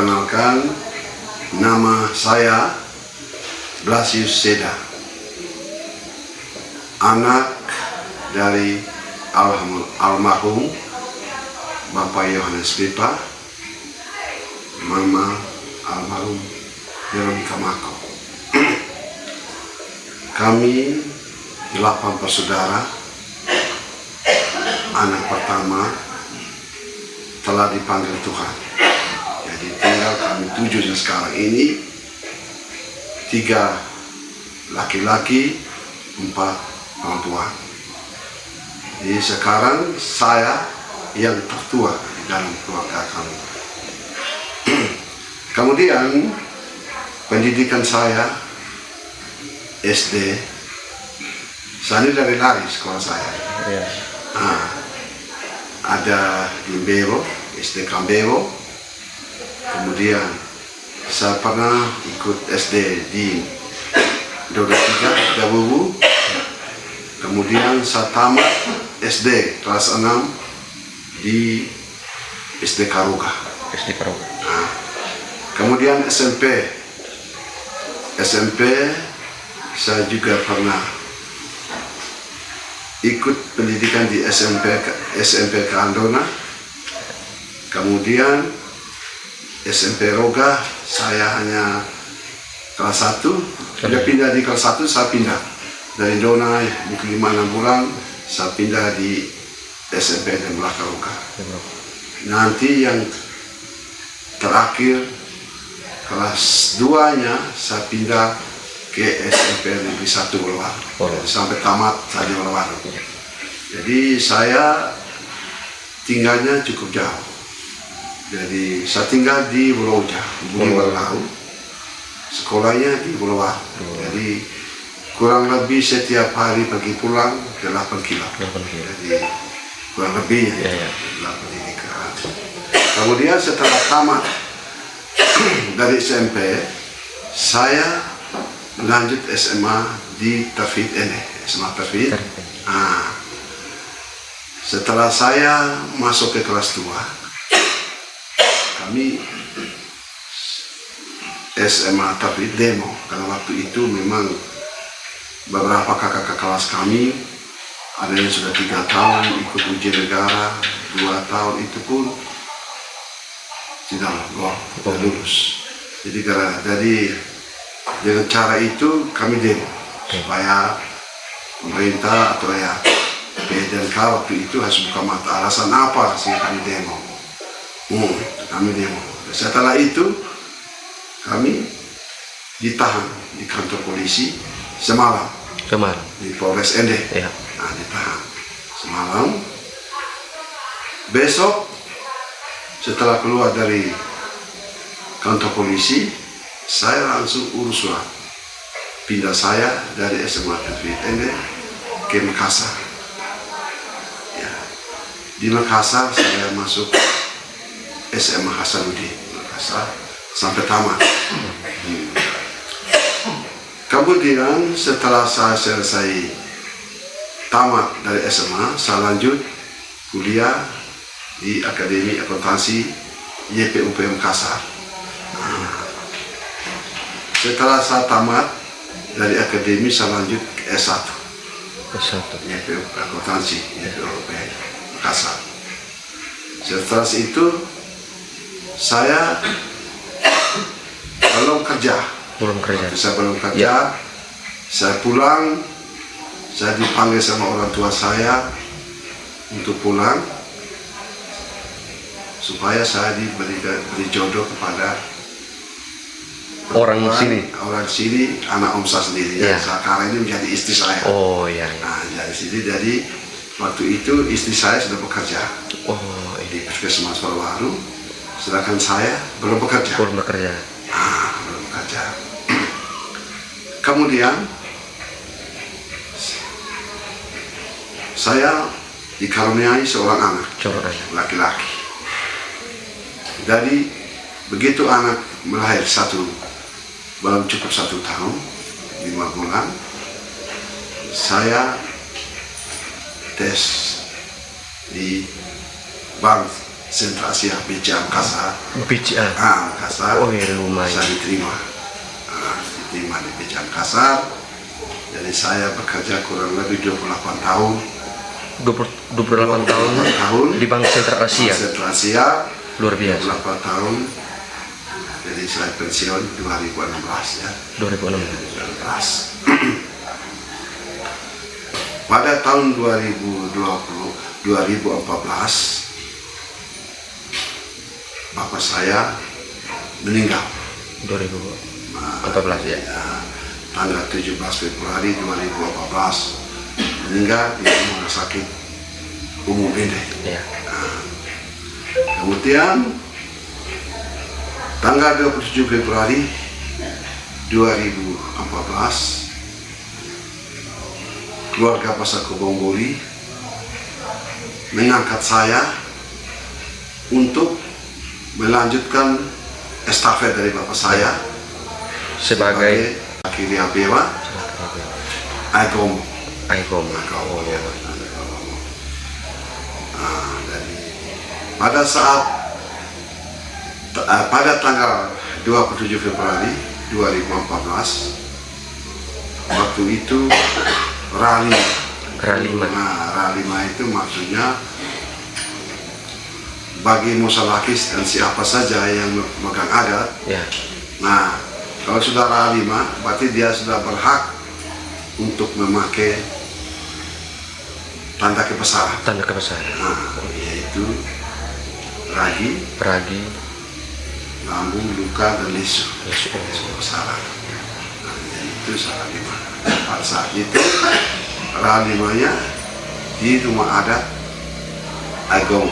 perkenalkan, nama saya Blasius Seda, anak dari almarhum Bapak Yohanes Pipa, Mama almarhum Veronica Mako. Kami 8 bersaudara. Anak pertama telah dipanggil Tuhan. Jadi tinggal kami 7 sekarang ini, 3 laki-laki, 4 perempuan. Jadi sekarang saya yang tertua di dalam keluarga kami. Kemudian pendidikan saya SD, saya ini dari lari sekolah saya. Ada di Mbero, SD Kambero. Kemudian saya pernah ikut SD di Dodo 3, Dabubu. Kemudian saya tamat SD kelas 6 di SD Karuga. Kemudian SMP saya juga pernah ikut pendidikan di SMP Kandona. Kemudian SMP Roga saya hanya kelas 1. Sudah pindah di kelas 1, saya pindah dari Dona mungkin 5-6 bulan, saya pindah di SMP dan Melaka Roga. Nanti yang terakhir kelas 2-nya saya pindah ke SMP Negeri 1 Bulawaru. Sampai tamat saya di Bulawaru. Jadi saya tinggalnya cukup jauh. Jadi saya tinggal di Bulawaru, sekolahnya di Bulawaru. Jadi kurang lebih setiap hari pergi pulang 8 kilo. Jadi kurang lebihnya 8 kilo. Kemudian setelah tamat dari SMP, saya lanjut SMA di Tafid ini, SMA Tafid. Setelah saya masuk ke kelas 2, kami SMA Tafid demo, karena waktu itu memang beberapa kakak kelas kami ada yang sudah 3 tahun ikut ujian negara, 2 tahun itu pun tidak lulus. Jadi dengan cara itu kami demo supaya pemerintah atau ya PDNK waktu itu harus buka mata, alasan apa sih kami demo. Kami demo. Setelah itu kami ditahan di kantor polisi semalam di Polres Ende. Ditahan semalam. Besok setelah keluar dari kantor polisi, saya langsung urus surat pindah saya dari SMA Tafid Ende ke Makassar. Di Makassar saya masuk SMA Hasanuddin Makassar sampai tamat. Kemudian setelah saya selesai tamat dari SMA, saya lanjut kuliah di Akademi Akuntansi YPUP Makassar. Setelah saya tamat dari akademi, saya lanjut ke S1. YPUP Akuntansi YPUP Makassar. Setelah itu saya belum kerja. Saya belum kerja. Saya pulang. Saya dipanggil sama orang tua saya untuk pulang supaya saya diberi jodoh kepada orang sini, anak om saya sendiri. Sekarang ini menjadi istri saya. Dari sini, jadi waktu itu istri saya sudah bekerja di Puskesmas Bulawaru, sedangkan saya belum bekerja. Belum bekerja. Kemudian saya dikaruniai seorang anak laki-laki. Jadi begitu anak melahir belum cukup 1 tahun, 5 bulan, saya tes di bank Sentra Asia BCA Makassar. BCA. Makassar. Oh ya, lumayan. Saya diterima di BCA Makassar. Jadi saya bekerja kurang lebih 28 tahun. 28 tahun di Bank Sentral Asia. Sentral Asia. Luar biasa. 28 tahun. Jadi saya pensiun 2016 ya. 2016. Pada tahun 2014 bapak saya meninggal. 2014 ya. Tanggal 17 Februari 2014 meninggal di rumah sakit umum Bende. Ya. Kemudian tanggal 27 Februari 2014 keluarga Pasako Bongbori mengangkat saya untuk melanjutkan estafet dari bapak saya Sebagai Akiri Abewa Agomo. Pada saat pada tanggal 27 Februari 2014 waktu itu Ralima itu maksudnya bagi Musalakis dan siapa saja yang memegang adat ya. Nah, kalau sudah Ralima berarti dia sudah berhak untuk memakai tanda kebesaran. Yaitu ragi, lambung, luka, dan lesu. Kebesaran. Nah, itu Ralima. Pada saat itu Ralimanya di rumah adat Agomo.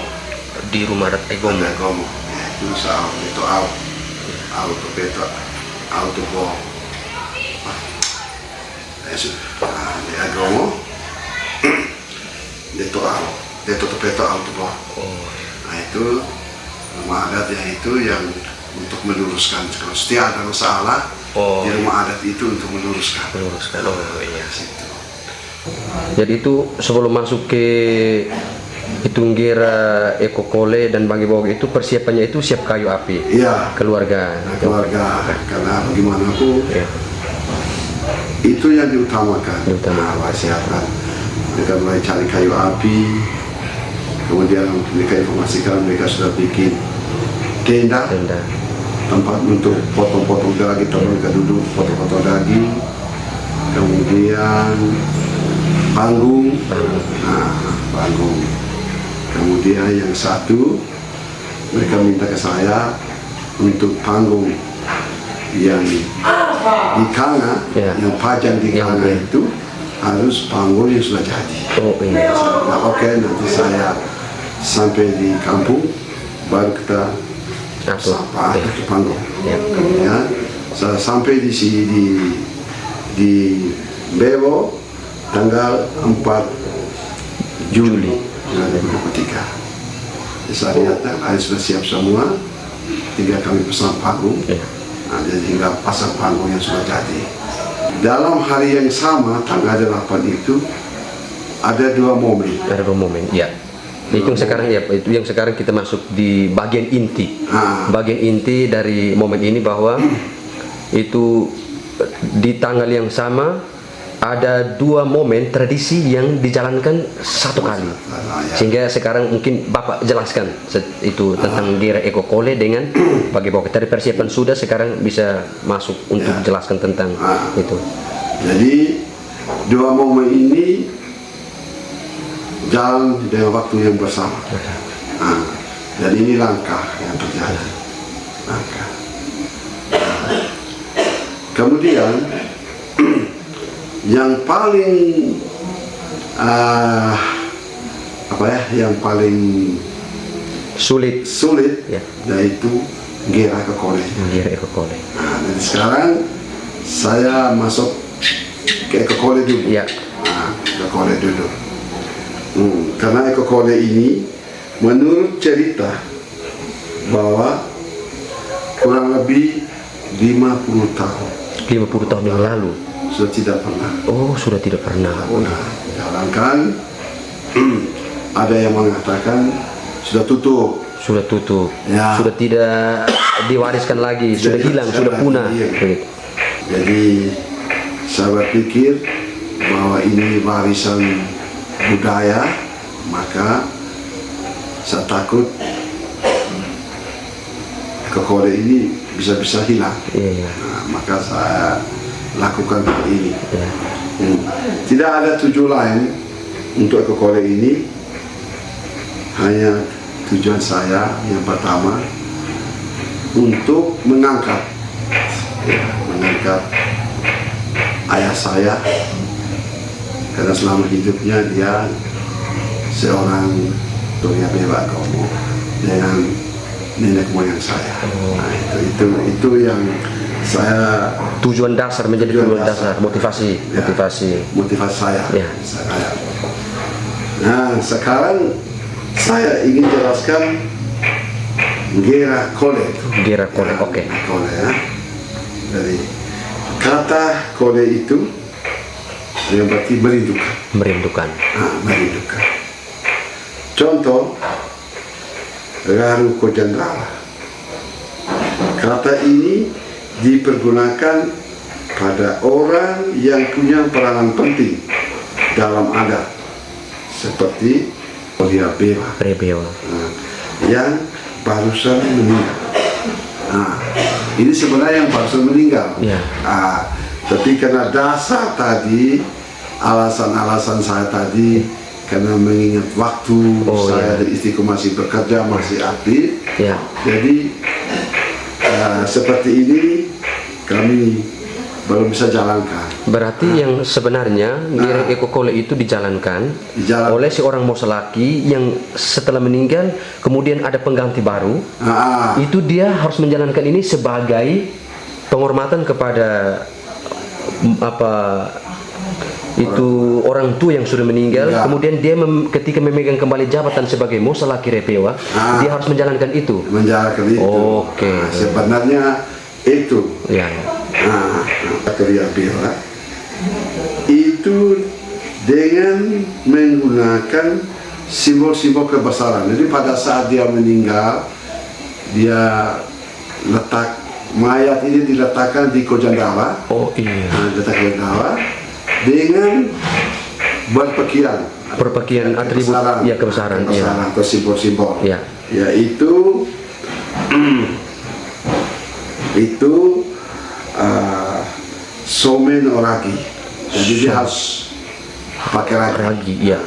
Di rumah adat Agomo. Yaitu itu auto peto, auto boh. Di Agomo itu peto auto boh. Nah itu rumah adat yang untuk meluruskan kalau setiap ada masalah di rumah adat itu untuk meluruskan. Iya. Jadi itu sebelum masuk ke Itunggira, Ekokole dan Bagi Boge itu persiapannya itu siap kayu api. Iya. Keluarga. Karena bagaimanapun itu yang diutamakan. Persiapan. Mereka mulai cari kayu api, kemudian mereka informasikan mereka sudah bikin tenda. Tempat untuk potong-potong daging, mereka duduk potong-potong daging, kemudian panggung, kemudian yang satu mereka minta ke saya untuk panggung yang di Kanga, yang pajang di Kanga itu harus panggung yang sudah jadi. Nanti saya sampai di kampung baru kita sampai ke panggung. Ya, saya sampai di sini di Bewo tanggal 4 Juli 2023. Saya lihat air sudah siap semua, tinggal kami pesan panggung. Jadi tinggal pasang panggung yang sudah jadi. Dalam hari yang sama tanggal 8 itu ada dua momen. Ya. Itu yang sekarang kita masuk di bagian inti. Bagian inti dari momen ini bahwa itu di tanggal yang sama ada dua momen tradisi yang dijalankan satu kali. Sehingga sekarang mungkin Bapak jelaskan itu tentang Gira Ekokole dengan Bagi Boge. Tadi persiapan sudah, sekarang bisa masuk untuk jelaskan tentang itu. Jadi dua momen ini jalan dengan waktu yang bersama. Dan ini langkah yang terjadi. Kemudian yang paling yang paling sulit yaitu Gira Ekokole. Jadi sekarang saya masuk ke Ekokole dulu. Ekokole dulu. Karena Ekokole ini menurut cerita bahwa kurang lebih 50 tahun yang lalu sudah tidak pernah. Sudah tidak pernah. Dijalankan. Ada yang mengatakan sudah tutup Sudah tutup. Ya. Sudah tidak diwariskan lagi, sudah hilang, sudah punah. Begitu. Jadi saya berpikir bahwa ini warisan budaya, maka saya takut Kekole ini bisa-bisa hilang. Iya. Nah, maka saya lakukan hal ini. Iya. Tidak ada tujuan lain untuk Kekole ini, hanya tujuan saya yang pertama untuk mengangkat ayah saya, karena selama hidupnya dia seorang Toya Bewa Komo dengan nenek moyang saya. Nah, itu yang saya Tujuan dasar menjadi tujuan dasar, motivasi, ya, motivasi saya. Ya. Nah, sekarang saya ingin jelaskan Gera Kole. Gera Kole, oke. Kole, ya. Dari kata Kole itu yang berarti merindukan. Merindukan. Merindukan. Contoh, Raru Kojandrawa. Kata ini dipergunakan pada orang yang punya peranan penting dalam adat, seperti Toya Bewa yang barusan meninggal. Ini sebenarnya yang barusan meninggal. Ya. Tapi karena dasar tadi, alasan-alasan saya tadi, karena mengingat waktu saya dan istriku masih bekerja, masih aktif, jadi seperti ini kami belum bisa jalankan. Berarti yang sebenarnya Gera Kekole itu dijalankan oleh seorang mosalaki yang setelah meninggal kemudian ada pengganti baru. Itu dia harus menjalankan ini sebagai penghormatan kepada itu orang tua yang sudah meninggal. Kemudian dia ketika memegang kembali jabatan sebagai mosalaki Repewa, dia harus menjalankan itu. Menjalankan itu. Oke. Sebenarnya itu. Ya. Toya Bewa itu dengan menggunakan simbol-simbol kebesaran. Jadi pada saat dia meninggal, dia letak mayat ini diletakkan di Kojandrawa. Oh iya. Letak Kojandrawa dengan berpakaian atribut kebesaran atau simbol-simbol. Ya. Yaitu somen oragi. Jadi dia harus pakai ragi. Ya.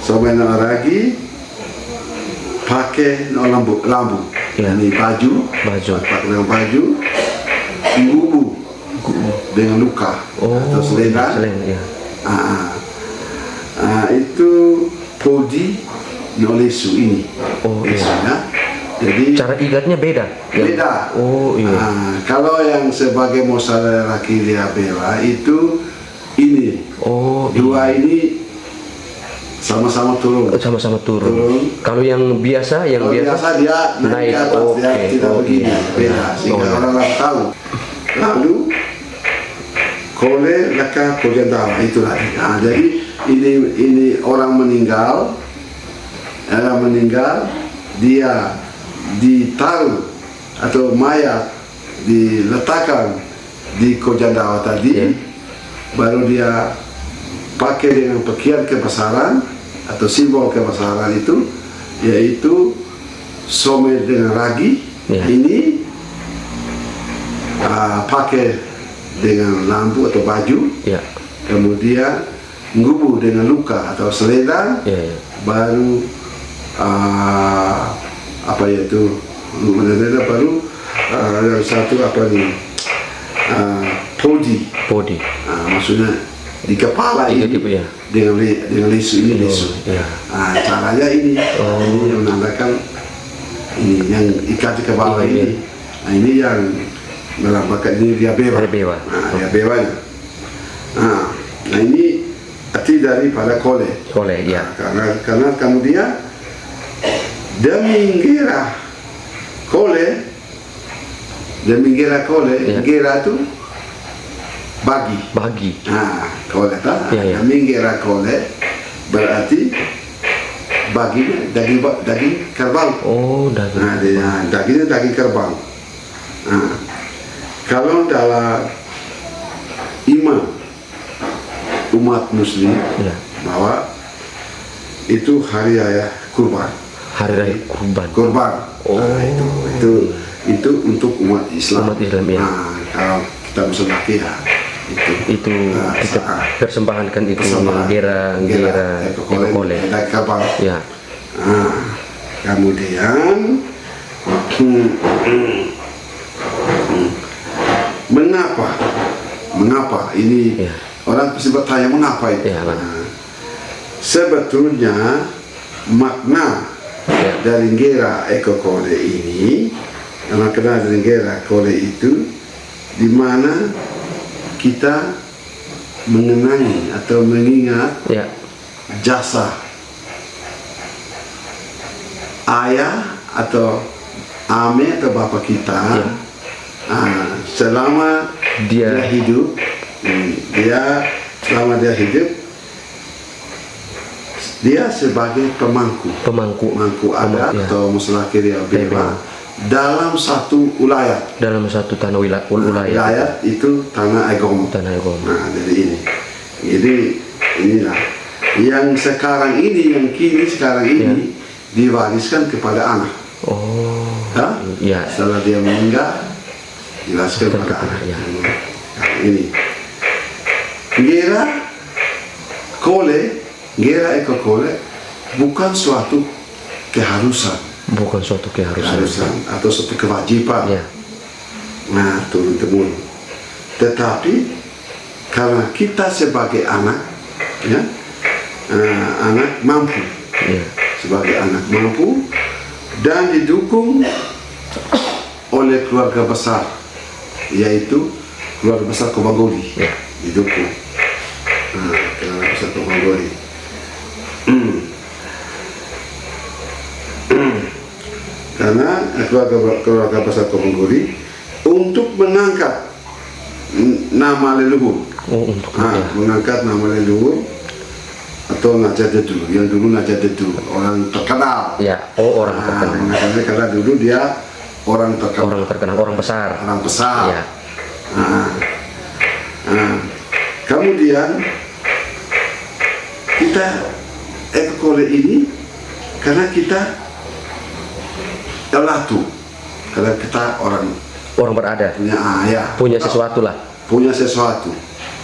Somen oragi pakai lambu. Ya. Ini baju. Pakai dengan baju. Gubu dengan luka atau selendang. Ya. Itu podi nolesu ini. Iya. Jadi cara igatnya beda. Beda. Oh iya. Kalau yang sebagai mosalaki Toya Bewa itu ini. Dua ini sama-sama turun. Sama-sama turun. Kalau yang biasa, dia naik ke atas, dia tidak begini. Beda. Sehingga orang tahu. Lalu Kole Laka Kojandrawa itu lagi. Jadi ini orang meninggal, dia ditaruh atau mayat diletakkan di Kojandrawa tadi, baru dia pakai dengan pakaian kebesaran atau simbol kebesaran itu, yaitu somen dengan ragi. Ini pakai dengan lampu atau baju, kemudian ngubu dengan luka atau selendang, baru baru satu podi. Maksudnya di kepala ini dengan lesu ini. Caranya ini menandakan ini yang ikat di kepala ini. Ini yang melambangkan ini Toya Bewa. Toya Bewanya. Nah ini arti daripada Kole. Karena kemudian demi Gera Kole, Gera itu bagi. Kole demi Gera Kole berarti daging kerbau. Oh, daging. Nah, dagingnya daging kerbau. Nah, kalau dalam iman umat Muslim Ya. bahwa itu hari raya kurban. Hari raya kurban. Kurban. Oh. Nah, itu untuk umat Islam. Umat Islam, ya. Nah, kalau kita Muslim laki ya Itu kita persembahankan itu persembahan. gera ekokole. Daging kerbau. Ya. Nah, kemudian mengapa ini Ya. orang pasti bertanya mengapa itu? Ya, Bang. Nah, sebetulnya makna Ya. dari gera ekokole ini, makna dari gera kole itu di mana kita mengenangi atau mengingat Ya. jasa ayah atau ame atau bapak kita. Ya. Selama Dia- dia hidup, selama dia hidup, dia sebagai pemangku adat ya. atau muslaki dia Beba. beba dalam satu wilayah. Dalam satu tanah wilayah. Wilayah itu tanah agama. Tanah agama. Nah, jadi inilah yang sekarang ini, yang kini sekarang ini diwariskan kepada anak. Oh. Ya? Ya. Setelah dia meninggal, diwariskan kepada anak. Ya. Nah, ini gera ekokole bukan suatu keharusan, Bukan suatu keharusan. atau suatu kewajiban. Ya. Nah, turun-temurun. Tetapi karena kita sebagai anak, ya, anak mampu, Ya. sebagai anak mampu dan didukung oleh keluarga besar, yaitu keluarga besar Kobagoli, Ya. didukung. Nah, keluarga besar Kobagoli. Karena keluarga besar Kobagoli untuk mengangkat nama leluhur. Oh, untuk ya. Mengangkat nama leluhur atau Najadedu, yang dulu Najadedu, orang terkenal. Ya. Oh, orang terkenal. Karena dulu dia orang terkenal, Orang terkenal, orang besar. orang besar. Ya. Kemudian kita ekokole ini karena kita elatu, karena kita orang Orang berada. punya ayah, Punya sesuatu lah punya sesuatu.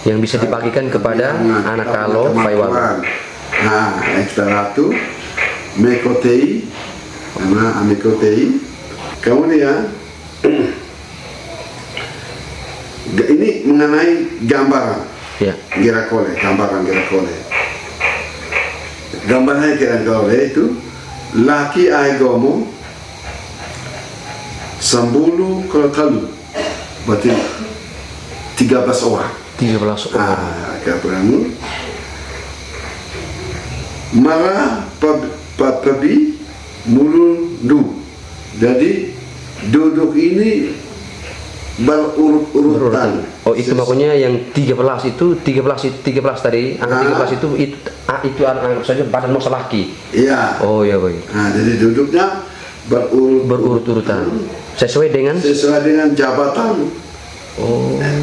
yang bisa dibagikan kepada anak kalau Paiwan. Nah, ekstratu mekotei, karena amekotei. Kemudian ini mengenai gambaran Ya. gerakole, gambaran gerakole. Gambaran gerakole itu laki agomo sambulu kalau berarti 13 orang. 13 orang. Kapramu Mara papi mulun du. Jadi duduk ini berurut-urutan. Oh, itu makanya yang 13 tadi, angka 13 itu anggap saja badan masa laki. Iya. Oh ya, baik. Nah, jadi duduknya Berurut-urutan. Sesuai dengan jabatan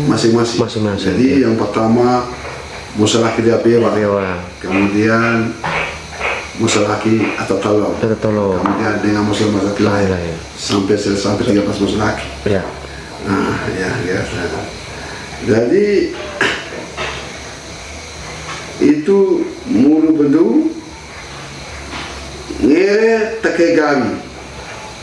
masing-masing. Masing-masing, Jadi yang pertama musalaki dia pewa, kemudian musalaki atau tolong, kemudian dengan musalaki lain sampai selesai 13 musalaki. Ya. Nah, ya. Jadi itu mulu bendu ngere tekegami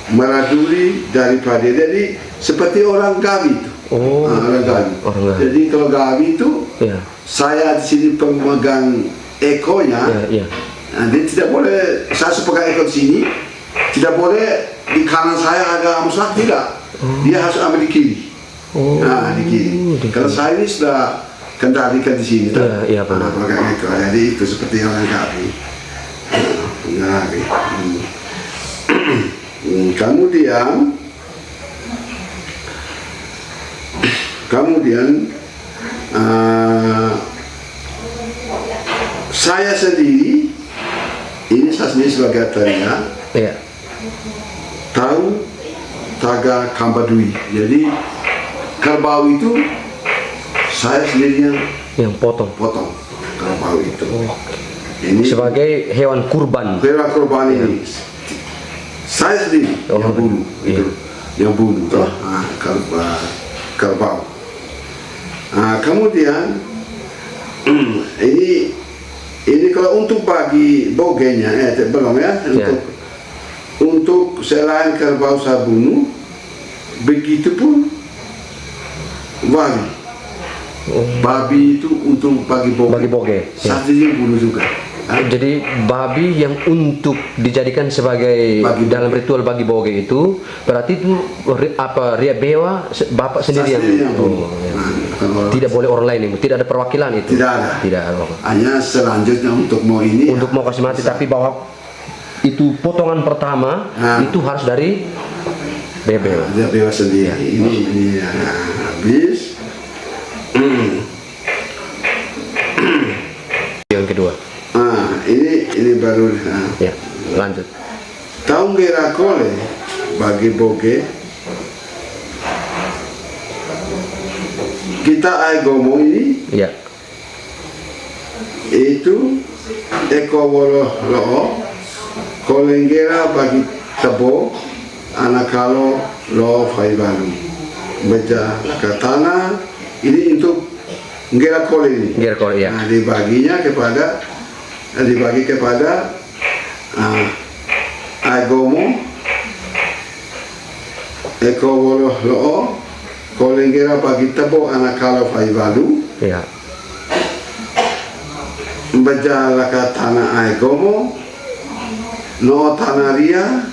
meraduri daripada, jadi seperti orang Gavi itu. Oh, orang Gavi. Jadi kalau Gavi itu, ya. saya di sini pemegang ekonya. Ya. Nah, dia tidak boleh, saya pegang ekor di sini, tidak boleh di kanan saya ada muslak, tidak. Dia harus ambil di kiri. Nah, di kiri. Kalau saya ini sudah kendalikan di sini. Iya, benar. Pemegang ekor. Jadi itu seperti orang Gavi. Gavi. Kemudian saya sendiri ini Sasmi sebagai Taria Iya. tahu Taga Kambadui. Jadi kerbau itu saya sendiri yang Yang potong. potong kerbau itu. Ini Sebagai hewan kurban. hewan kurban ini saya sendiri Oh, yang bunuh iya. itu, yang bunuh toh. Kerbau. Kemudian ini kalau untuk bagi bogenya belum ya, untuk selain kerbau saya bunuh, begitu pun babi. Babi itu untuk bagi boge. Bagi boge, ya. Saya sendiri bunuh juga. Jadi babi yang untuk dijadikan sebagai Bagi dalam ritual bagi boge itu berarti itu ria bewa bapak sendiri Saya sendiri yang bunuh. Oh, ya. Kalau Tidak boleh orang lain itu, tidak ada perwakilan itu. Tidak ada. Tidak ada. hanya selanjutnya untuk mau ini Untuk mau kasih mati, tapi bahwa itu potongan pertama itu harus dari bebel. dia bebas sendiri. Ini habis. Yang kedua. Ini baru Ya, lanjut. tahun gerakole bagi boge kita aegomo ini Ya. itu eko wolo loo kolenggera bagi tebo anakalo loo faibalu beja katana ini untuk nggera kole ini. Gerakole, ya. Dibagi kepada agomo eko wolo loo kolenggera bagi tebo anakalo faibalu Ya. Bajala ka tanah aegomo no tanaria.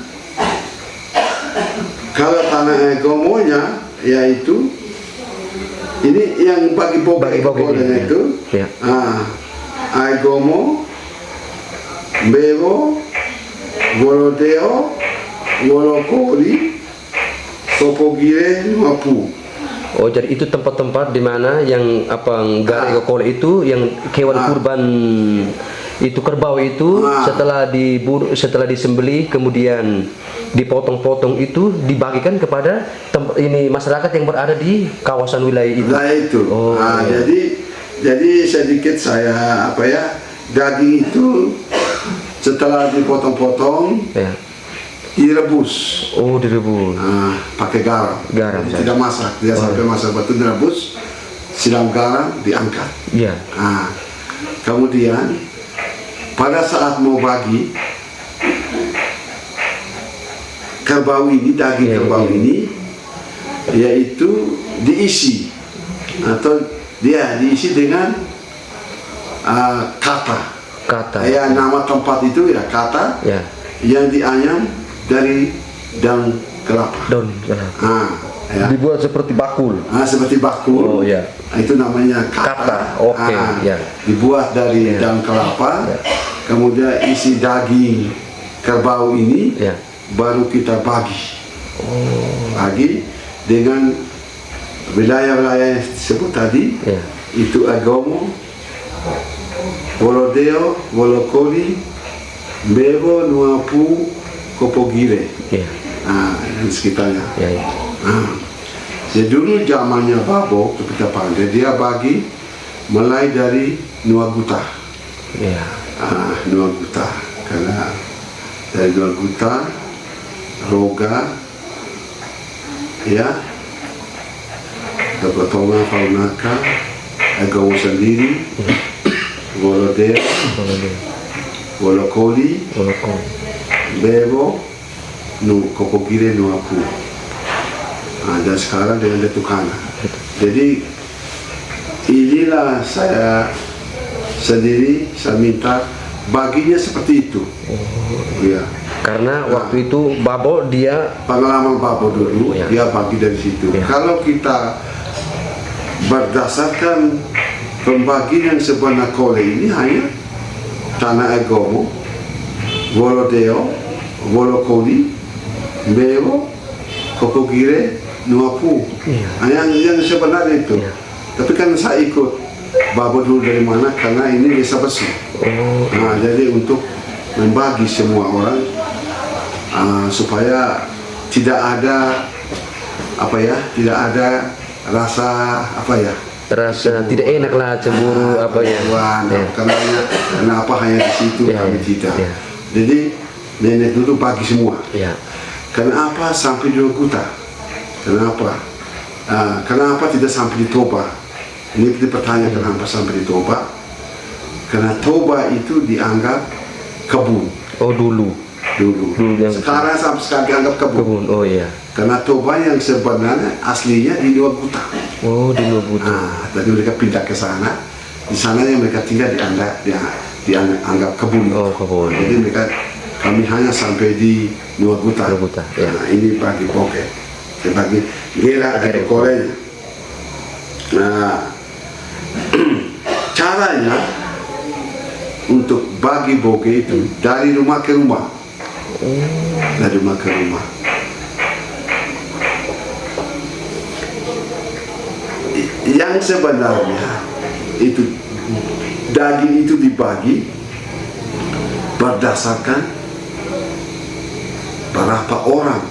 Kalau tanah aegomonya yaitu ini yang bagi Bagi boge ini, itu ya. aegomo bewo wolodeo wolokoli topogire mapu. Oh, jadi itu tempat-tempat di mana yang gerakole itu yang hewan kurban itu kerbau itu setelah disembelih kemudian dipotong-potong itu dibagikan kepada ini masyarakat yang berada di kawasan wilayah itu. Nah itu. Oh, iya. Jadi sedikit saya daging itu setelah dipotong-potong Ya. direbus. Oh, direbus. Pakai garam. Garam, Jadi tidak masak, dia sampai masak batu direbus, siram garam, diangkat. Iya. Kemudian pada saat mau bagi kerbau ini, daging kerbau ini, yaitu diisi atau dia diisi dengan kata. Ya, nama tempat itu ya kata. Ya. Yang dianyam dari daun kelapa. Daun kelapa. Ya. Dibuat seperti bakul. Seperti bakul. Oh ya. Itu namanya kata. Kata. Oke. Ya. Dibuat dari daun kelapa. Ya. Kemudian isi daging kerbau ini baru kita bagi. Bagi dengan wilayah-wilayah sebut tadi. Ya. Itu agomo, wolodeo, wolokoli, Bewo, Nuapu, Kopogire, yang sekitarnya. Jadi dulu zamannya Babo, kita panggil dia bagi mulai dari Nuaguta. Nuaguta, karena dari Nuaguta, Roga, ya, Dapatonga, Faunaka, Agawo sendiri, Wolodeo, Wolokoli, Bewo, Kopogire, Nuapu. Dan sekarang dengan Detukana. Jadi inilah saya sendiri, saya minta baginya seperti itu. Ya. Karena waktu itu Babo dia pengalaman Babo dulu, dia bagi dari situ. Kalau kita berdasarkan pembagian sebenarnya kole ini hanya tanah agomo, wolodeo, wolokoli, bewo, kopogire, nuapu. Yang sebenarnya itu. Tapi kan saya ikut Babo dulu dari mana karena ini desa besi. Jadi untuk membagi semua orang supaya tidak ada tidak ada rasa rasa tidak enak lah, cemburu apa ya. Kenapa hanya di situ kami tidak. Jadi nenek dulu bagi semua. Kenapa sampai di Kuta? Kenapa tidak sampai di Toba? Ini kita bertanya kenapa sampai di Toba? Karena Toba itu dianggap kebun. Oh dulu. Sekarang sampai sekarang dianggap kebun. Oh iya. Karena Toba yang sebenarnya aslinya di Dua Kuta. Oh di Dua Kuta. Tadi mereka pindah ke sana. Di sana yang mereka tinggal dianggap kebun. Oh kebun. Jadi kami hanya sampai di Dua Kuta. Ya. Nah, ini bagi Boge, bagi Gera Korea. Nah, caranya untuk bagi Boge itu dari rumah ke rumah. Dari rumah ke rumah. Yang sebenarnya itu daging itu dibagi berdasarkan berapa orang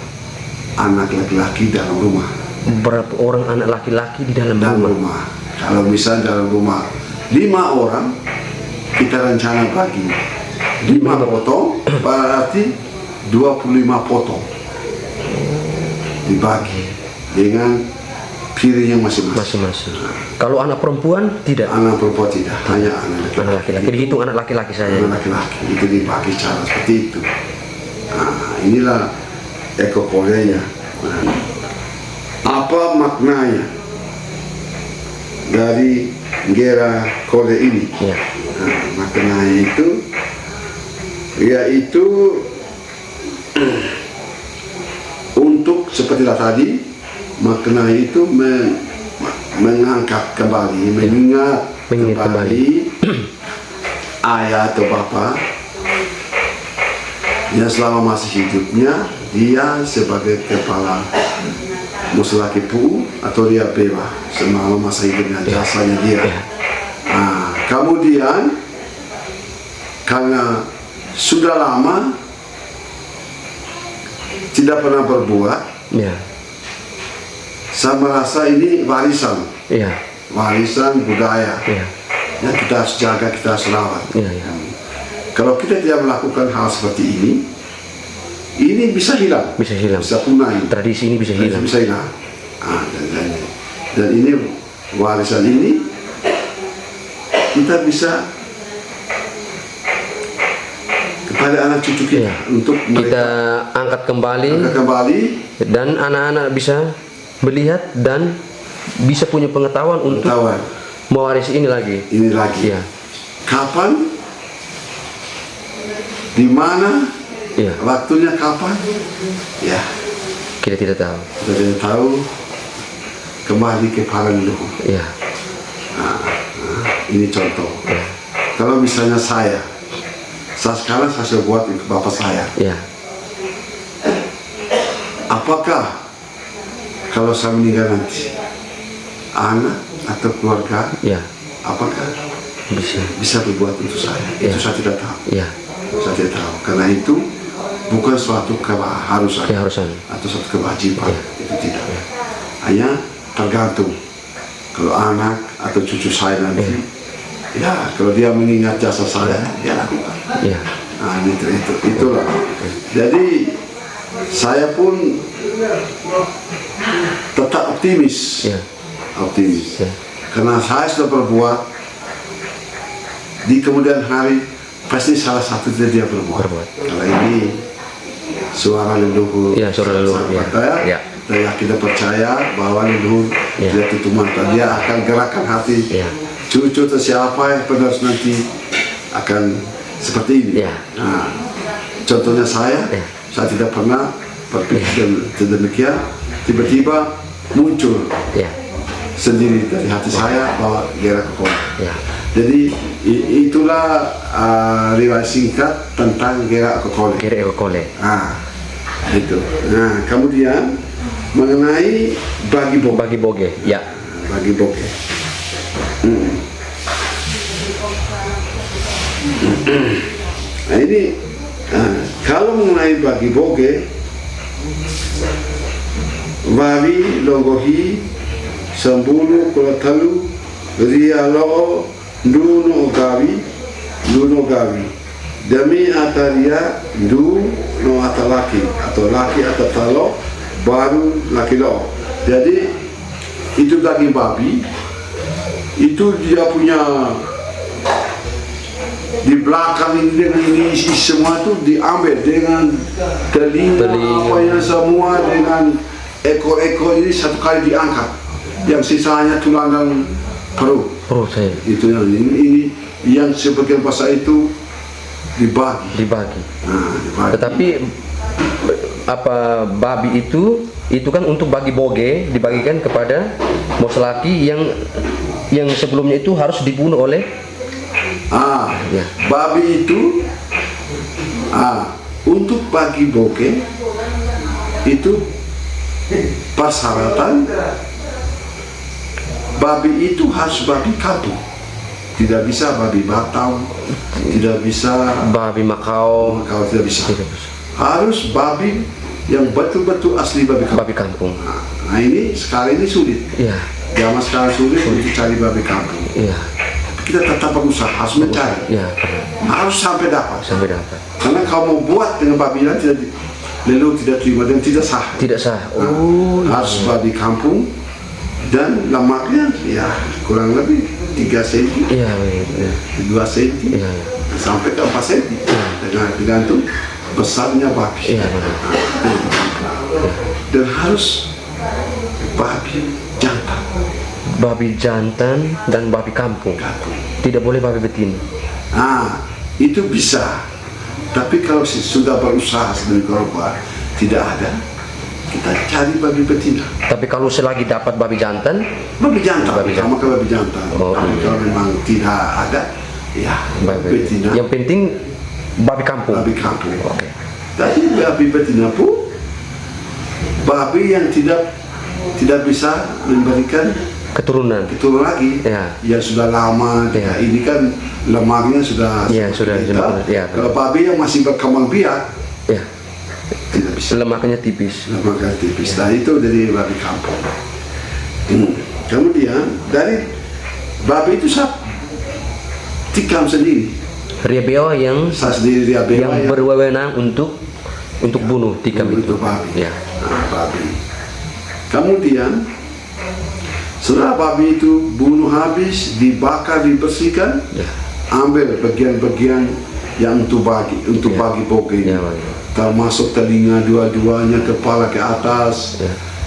anak laki-laki dalam rumah. Berapa orang anak laki-laki di dalam rumah? Kalau misalnya dalam rumah 5 orang, kita rencana bagi 5 potong, berarti 25 potong dibagi dengan piringnya masing-masing. Kalau anak perempuan tidak? Anak perempuan tidak, hanya anak laki-laki. Dihitung anak laki-laki saja. Anak laki-laki itu dibagi cara seperti itu. Nah, inilah ekokolenya. Apa maknanya dari Gera Kole ini? Maknanya itu yaitu untuk seperti tadi, makna itu mengangkat kembali, mengingat kembali ayah atau bapa yang selama masih hidupnya dia sebagai kepala muslaki pu atau dia beba selama masa hidupnya, jasanya dia. Nah, kemudian karena sudah lama tidak pernah berbuat, saya merasa ini warisan, warisan budaya. Ya, kita harus jaga, kita harus rawat. Kalau kita tidak melakukan hal seperti ini bisa hilang, bisa punah. Tradisi ini bisa hilang. Dan ini warisan ini kita bisa kepada anak cucu kita untuk kita angkat kembali dan anak-anak bisa melihat dan bisa punya pengetahuan untuk mewarisi ini lagi. Kapan, di mana, waktunya kapan? Kita tidak tahu. Kita tidak tahu. Kembali ke para leluhur. Ini contoh. Kalau misalnya saya sekarang saya buat ke bapak saya. Apakah kalau saya meninggal nanti anak atau keluarga, apakah bisa berbuat untuk saya? Itu saya tidak tahu. Saya tidak tahu. Karena itu bukan suatu keharusan atau suatu kewajiban. Itu tidak. Hanya tergantung. Kalau anak atau cucu saya nanti, kalau dia mengingat jasa saya, dia lakukan. Nah, itulah. Jadi saya pun tetap optimis. Karena saya sudah berbuat, di kemudian hari pasti salah satu dia berbuat. Kalau ini suara leluhur, kita percaya bahwa leluhur dia tutup mata, dia akan gerakan hati cucu atau siapa yang penerus nanti akan seperti ini. Nah, contohnya saya tidak pernah berpikir demikian, tiba-tiba muncul sendiri dari hati saya bahwa Gera Kokole. Jadi itulah riwayat singkat tentang Gera Kokole. Itu. Nah, kemudian mengenai bagi boge. Bagi boge. Nah, ini Kalau mengenai bagi boge, babi logohi sembulu kulatalu ria lo duno gawi demi ataria du no atalaki atau laki atau talo baru laki lo. Jadi itu daging babi, itu dia punya di belakang ini dengan ini semua itu diambil dengan telinga apa yang semua dengan ekor-ekor ini satu kali diangkat, yang sisanya tulang dan perut. Itu yang ini yang sebagian bahasa itu dibagi. Nah, tetapi apa babi itu kan untuk bagi boge dibagikan kepada moslaki yang sebelumnya itu harus dibunuh oleh babi itu untuk bagi boge itu persyaratan babi itu harus babi kampung, tidak bisa babi Batam, tidak bisa babi Makau, tidak bisa. Harus babi yang betul-betul asli babi kampung. Nah ini sekarang ini sulit. Zaman sekarang sulit untuk cari babi kampung. Kita tetap berusaha, harus mencari. Harus sampai dapat. Karena kalau mau buat dengan babi yang tidak terima dan tidak sah. Harus babi kampung dan lemaknya kurang lebih 3 cm, 2 cm, sampai ke 4 cm. Tergantung besarnya babi. Dan harus babi jantan dan babi kampung. Tidak boleh babi betina. Itu bisa. Tapi kalau sudah berusaha sedemikian rupa tidak ada, kita cari babi betina. Tapi kalau selagi dapat babi jantan sama ke babi jantan. Tapi kalau memang tidak ada, babi betina. Yang penting babi kampung. Tapi babi betina pun babi yang tidak bisa memberikan keturunan lagi, yang sudah lama. Ini kan lemaknya sudah kalau babi yang masih berkembang biak tidak bisa, lemaknya tipis. Nah itu dari babi kampung. Kemudian dari babi itu tikam sendiri, riabewa yang berwenang untuk bunuh tikam itu babi. Babi. Kemudian setelah babi itu bunuh habis, dibakar, dibersihkan, ambil bagian-bagian yang untuk bagi boge ini. Termasuk telinga dua-duanya, kepala ke atas,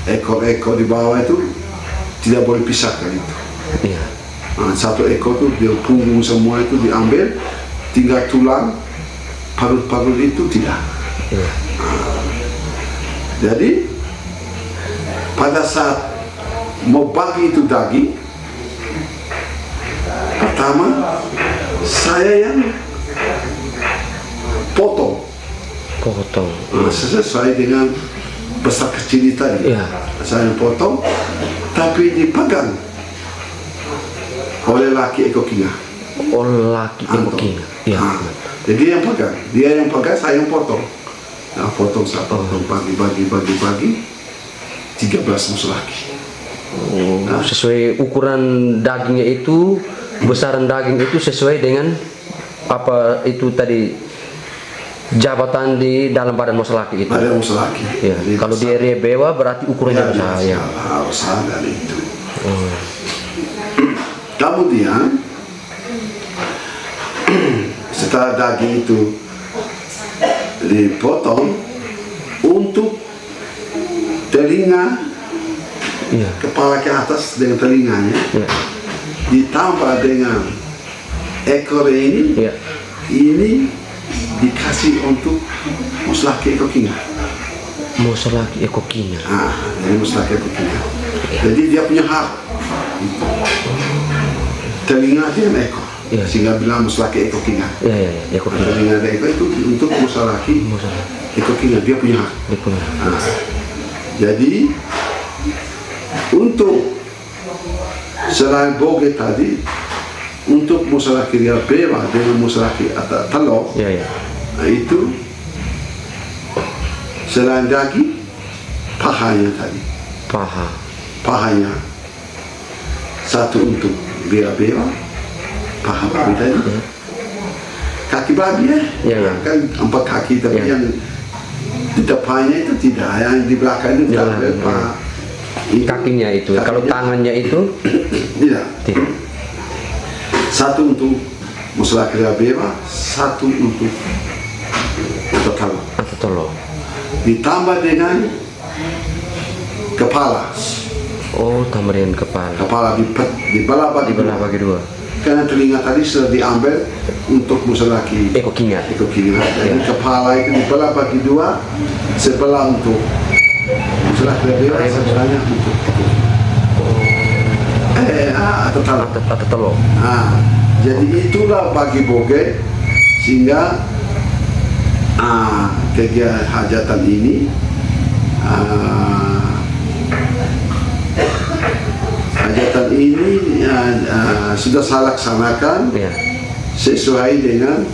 ekor-ekor di bawah itu tidak boleh pisahkan itu. Satu ekor itu dia punggung semua itu diambil, tinggal tulang, parut-parut itu tidak. Jadi pada saat mau bagi itu daging, pertama saya yang potong sesuai dengan besar kecil tadi. Saya yang potong, tapi dipegang oleh laki ekokinga. Jadi dia yang pegang, saya yang potong. Saya potong bagi 13 muslaki. Sesuai ukuran dagingnya itu, besaran daging itu sesuai dengan apa itu tadi jabatan di dalam badan muslaki itu. Kalau di riabewa berarti ukurannya besar. Besar dari itu. Kemudian setelah daging itu dipotong, untuk telinga, kepala ke atas dengan telinganya, ditambah dengan ekor ini, ini dikasih untuk muslaki ekokinga. Jadi muslaki ekokinga. Jadi dia punya hak. Telinga dengan ekor. Sehingga bilang muslaki ekokinga. Telinga dan ekor itu untuk muslaki ekokinga, dia punya hak. Jadi untuk selain boge tadi, untuk muslaki riabewa dengan muslaki atau telok, itu Selain daging, pahanya tadi. Pahanya satu untuk bera-bera, paha babi tadi. Kaki babi kan 4 kaki, tapi yang di depannya itu tidak, yang di belakang itu tidak. Paha kakinya itu, kalau tangannya itu tidak. Satu untuk muslah bera-bera, satu untuk tolo. Ditambah dengan kepala. Oh, tambah dengan kepala. Kepala dibelah bagi dua. Karena telinga tadi sudah diambil untuk musalaki ekokinya. Jadi kepala itu dibelah bagi dua, sebelah untuk musalaki bera, sebelahnya untuk atau tolo. Jadi itulah bagi boge, sehingga kegiatan hajatan ini sudah saya laksanakan sesuai dengan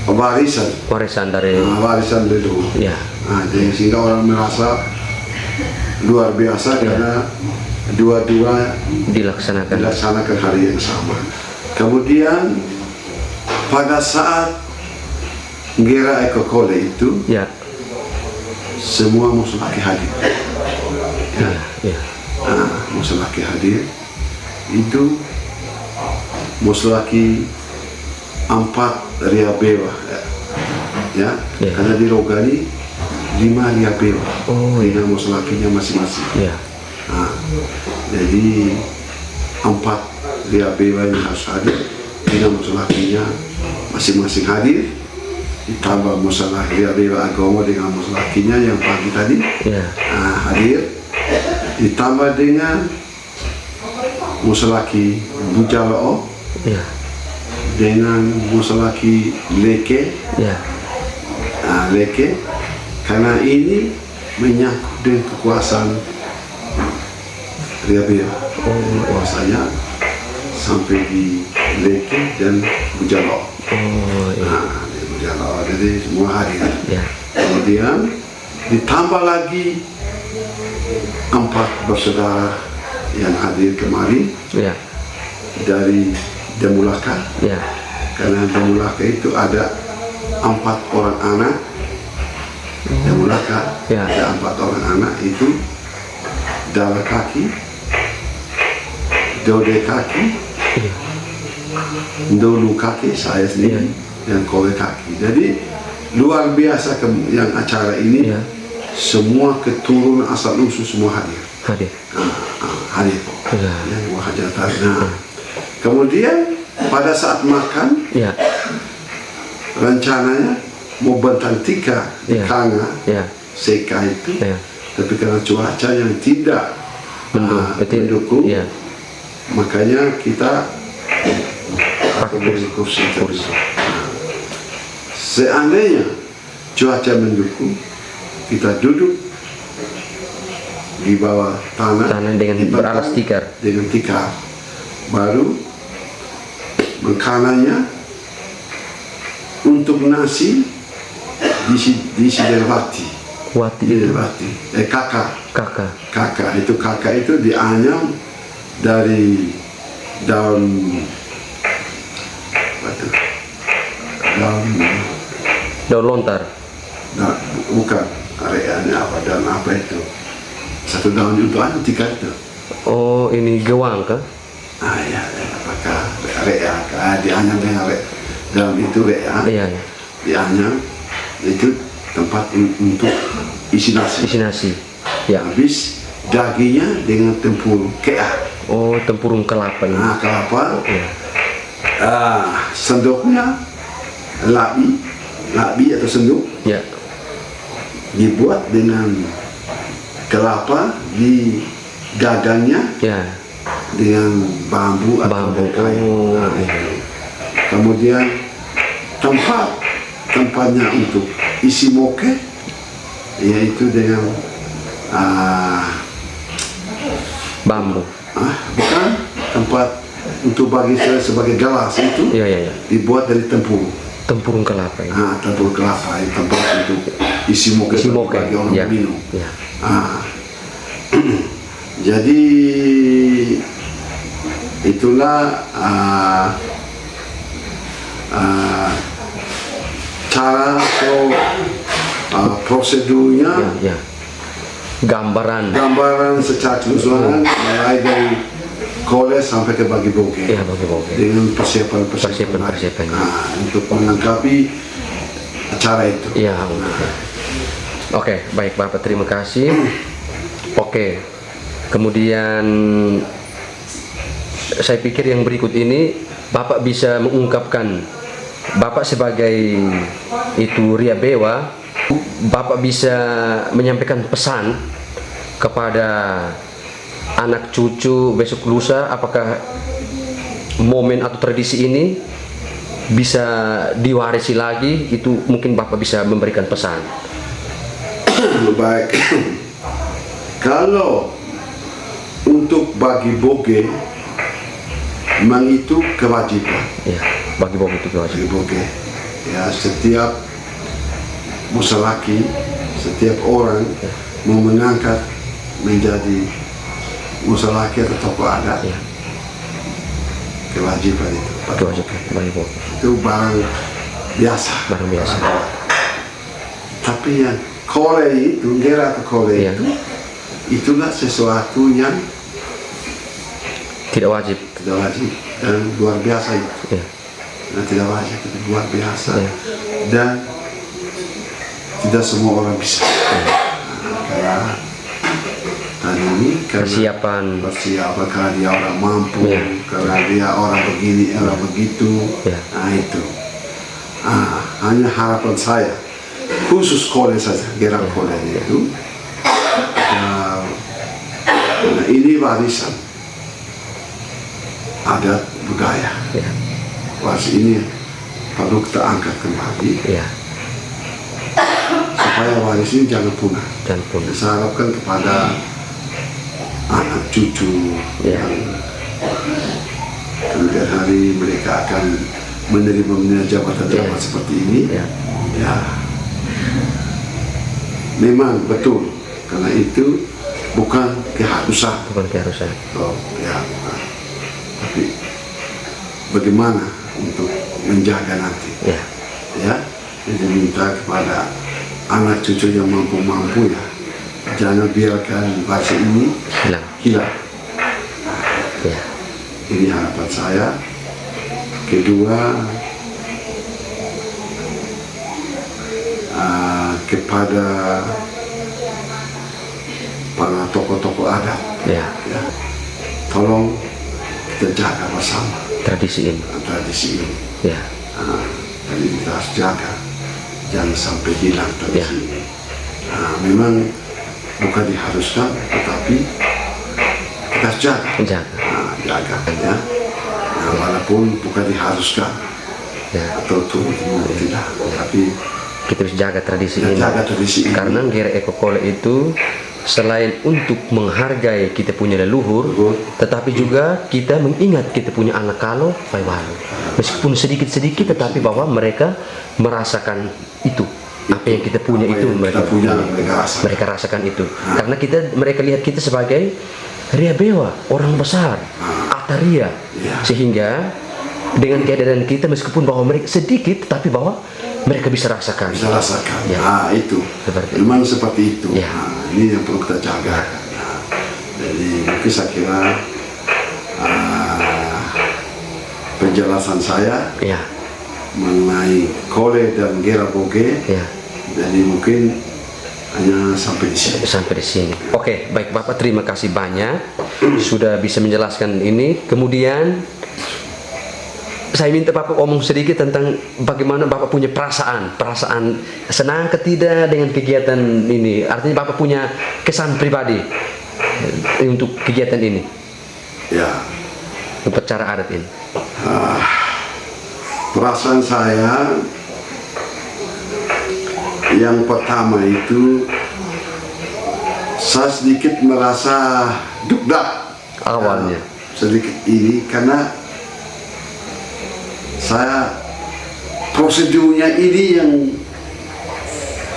warisan dari warisan leluhur. Jadi sehingga orang merasa luar biasa karena dua-dua dilaksanakan hari yang sama. Kemudian pada saat Gera Ekokole itu semua musulaki hadir. Musulaki hadir itu musulaki 4 ria bewa, karena di Rogani 5 ria bewa dengan musulakinya masing-masing. Jadi 4 ria bewa yang harus hadir dengan musulakinya masing-masing hadir, ditambah musalah ria bewa agama dengan musulakinya yang pagi tadi hadir, ditambah dengan musalaki bujaloo dengan musalaki leke, leke, karena ini menyangkut dengan kekuasaan ria bewa, kuasanya sampai di leke dan bujaloo. Jadi semua hadir. Kemudian ditambah lagi 4 bersaudara yang hadir kemarin dari Demulaka. Karena Demulaka itu ada 4 orang anak. Demulaka ada 4 orang anak, itu Dala kaki, Dode kaki, Ndolu kaki, saya sendiri, dan Kowe kaki. Jadi luar biasa yang acara ini, semua keturunan asal usul semua hadir. Hadir. Hajatan. Kemudian pada saat makan, rencananya mau bentang tika di Kanga, Seka itu, tapi karena cuaca yang tidak mendukung, makanya kita pakai kursi terus. Seandainya cuaca mendukung, kita duduk di bawah tanah dengan beralas tikar, baru makanannya untuk nasi diisi Delwati. Kakak itu dianyam dari daun lontar. Bukan, areanya apa, daun apa itu? Satu daun itu anu tiga itu. Oh, ini gewang kah? Apakah rea? Dianyam dengan daun itu rea. Dianyam itu tempat untuk isi nasi. Habis dagingnya dengan tempurung keah. Oh, tempurung kelapa. Kelapa. Sendoknya labi atau sendok. Dibuat dengan kelapa, di gagangnya dengan bambu atau kayu. Kemudian tempatnya untuk isi moke, yaitu dengan bambu. Bukan, tempat untuk bagi sebagai gelas itu dibuat dari tempurung. Tempurung kelapa ini. Tempurung kelapa itu tempat untuk isi moke bagi orang ya. minum. Ya. Jadi itulah cara atau prosedurnya, gambaran secara keseluruhan mulai dari kole sampai ke bagi boge, dengan persiapan untuk melengkapi acara itu. Oke, baik Bapak, terima kasih. Oke, kemudian saya pikir yang berikut ini Bapak bisa mengungkapkan, Bapak sebagai itu Ria Bewa, Bapak bisa menyampaikan pesan kepada anak cucu besok lusa, apakah momen atau tradisi ini bisa diwarisi lagi, itu mungkin Bapak bisa memberikan pesan. Baik. Kalau untuk bagi boge memang itu kewajiban. Bagi boge itu kewajiban. Bagi boge. Setiap musalaki, setiap orang mau mengangkat menjadi musalaki atau tokoh adat, kewajiban itu. Kewajiban bagi boge. Itu barang biasa. Tapi yang kole itu, gera atau kole itu, itulah sesuatu yang tidak wajib dan luar biasa itu. Tidak wajib, tapi luar biasa dan tidak semua orang bisa. Karena tadi ini persiapan karena dia orang mampu, karena dia orang begini, orang begitu. Itu hanya harapan saya, khusus kole saja, gera kole itu. Nah, ini warisan adat budaya. Waris ini perlu kita angkat kembali supaya waris ini jangan punah. Saya harapkan kepada anak cucu yang kemudian hari mereka akan menerima jabatan seperti ini. Memang betul, karena itu bukan keharusan. Tapi bagaimana untuk menjaga nanti. Jadi minta kepada anak cucu yang mampu jangan biarkan bahasa ini hilang. Ini harapan saya. Kedua, kepada para tokoh-tokoh adat, tolong kita jaga bersama tradisi ini. Jadi kita harus jaga, jangan sampai hilang tradisi ini. Memang bukan diharuskan, tetapi kita harus jaga. Walaupun bukan diharuskan atau turut tidak, tapi kita harus jaga tradisi ini. Karena gera eko kole itu selain untuk menghargai kita punya leluhur, tetapi juga kita mengingat kita punya anak kalau Paiwalu. Meskipun sedikit-sedikit, tetapi bahwa mereka merasakan itu. Apa yang kita punya itu mereka rasakan itu. Karena mereka lihat kita sebagai Ria Bewa, orang besar, Ataria. Sehingga dengan keadaan kita, meskipun bahwa mereka sedikit, tetapi bahwa mereka bisa rasakan. Itu. Memang seperti itu. Ini yang perlu kita jaga. Jadi mungkin saya kira penjelasan saya mengenai kole dan gera boge, jadi mungkin hanya sampai di sini. Oke, baik Bapak, terima kasih banyak sudah bisa menjelaskan ini. Kemudian saya minta Bapak omong sedikit tentang bagaimana Bapak punya perasaan senang ketidak dengan kegiatan ini. Artinya Bapak punya kesan pribadi untuk kegiatan ini, upacara adat ini. Perasaan saya yang pertama itu, saya sedikit merasa dugdak awalnya, sedikit ini karena saya prosedurnya ini yang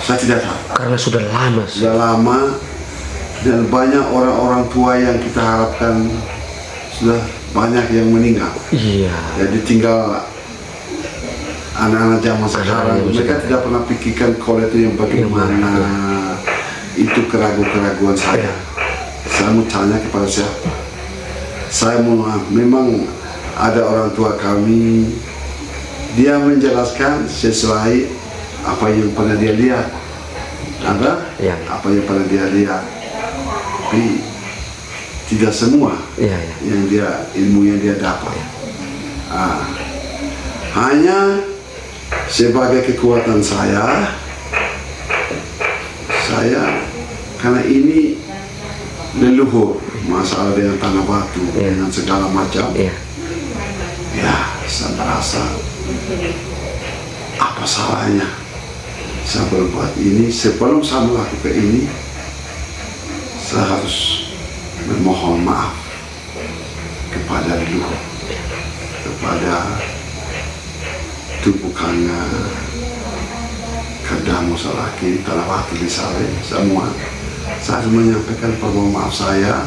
saya tidak tahu. Karena sudah lama. Sudah lama dan banyak orang-orang tua yang kita harapkan sudah banyak yang meninggal. Iya. Jadi tinggal anak-anak zaman sekarang. Mereka tidak pernah pikirkan kalau itu yang bagaimana. Itu keraguan-keraguan saya. Saya mau tanya kepada siapa? Saya mau, memang ada orang tua kami, dia menjelaskan sesuai apa yang pernah dia lihat. Ada Ya. apa yang pernah dia lihat. Tapi tidak semua Ya. yang dia ilmu yang dia dapat. Hanya sebagai kekuatan saya karena ini leluhur masalah dengan tanah batu dengan segala macam. Ya, saya merasa apa salahnya saya berbuat ini. Sebelum saya melakukan ini, saya harus memohon maaf kepada leluhur, kepada tubuhkannya Kadamu Salaki, Tanah Batu di Sale, semua. Saya harus menyampaikan permohonan maaf saya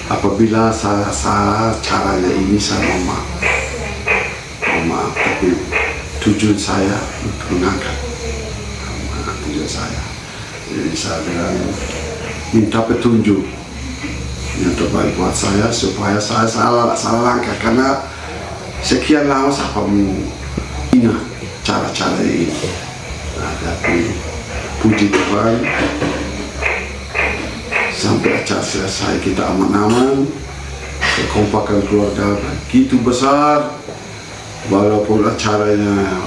apabila saya salah caranya ini. Saya mohon maaf, tapi tujuan saya untuk mengangkat tujuan saya. Jadi saya bilang minta petunjuk yang terbaik buat saya supaya saya salah langkah, karena sekian lama saya mau ingat cara-cara ini. Tapi puji Tuhan, sampai acara selesai kita aman-aman. Kekompakan keluarga begitu besar, walaupun acaranya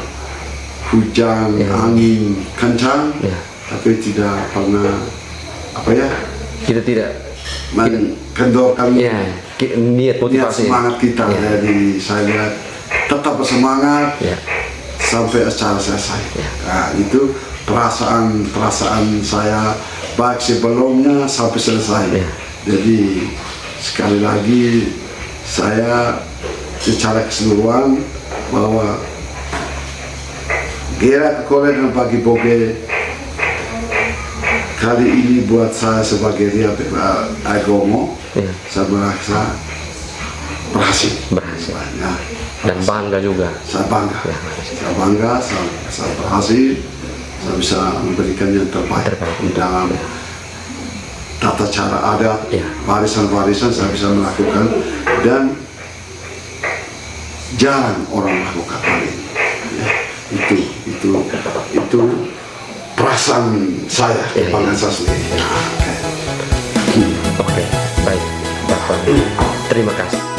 hujan, angin kencang, tapi tidak pernah Kita tidak mengkendorkan niat motivasi. Semangat kita. Jadi saya lihat tetap bersemangat sampai acara selesai. Nah, itu perasaan saya baik sebelumnya sampai selesai. Jadi sekali lagi saya secara keseluruhan bahwa Gerak Kekole dan Pagi Boge kali ini buat saya sebagai Ria Agomo, saya merasa berhasil. Ya. Dan bangga juga. Saya bangga, saya berhasil, saya bisa memberikan yang terbaik di dalam tata cara adat, warisan-warisan saya bisa melakukan, dan jarang orang melakukan hal ini. Ya, itu perasaan saya, kebanggaan saya sendiri. Oke, baik, Bapak. Terima kasih.